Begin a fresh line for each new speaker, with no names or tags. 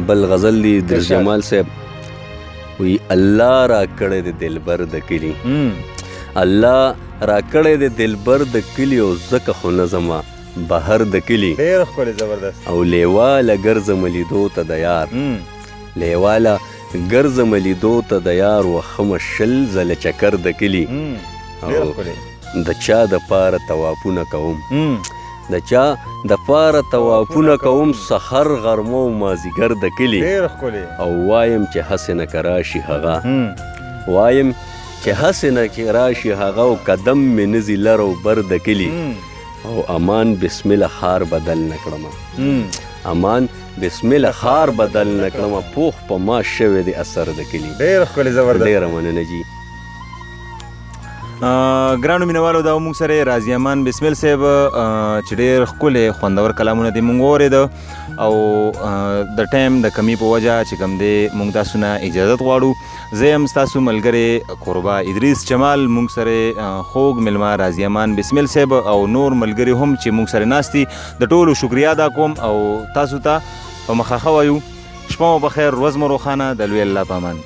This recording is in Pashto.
بل غزل دی در جمال صاحب وی الله را کړی د دلبر د کلي الله را کړی د دلبر د کلي او ځکه خو نه ځمه بهر د کلي
ډېر ښکلی زبردست
او لیواله ګرځم لیدو ته د یار لیواله ګرځم لیدو ته د یار وخمه شل زله چکر د کلي
ډېر ښکلی
د چا د پاره طوافونه کوم د چا د پاره طوافونه کوم سحر غرمه او مازدیګر د کلي
ډېر ښکلی
او وایم چې هسې نه که راشي هغه وایم چې هسې نه چې راشي هغه او قدم مې نه ځي لر او بر د کلي او امان بسم الله خار بدل نه کړمه امان بسم الله خار بدل نه کړمه پوخ په ما شوی دی اثر د کلي
ډېر ښکلی زبردست
ډېره مننه جي
ګرانو مینوالو دا موږ سره راضي امان بسمل صاحب چې ډېر ښکلی خوندور کلامونه دي موږ واورېده او د ټایم د کمی په وجه چې کوم دی موږ تاسو نه اجازت غواړو زه یم ستاسو ملګری قربا ادریس جمال موږ سره خوږ مېلمه راضي امان بسمل صاحب او نور ملګري هم چې موږ سره ناست دي د ټولو شکریا ادا کوم او تاسو ته په مخه ښه وایو شپه مو بخیر ورځ مو روښانه د لوی الله په امان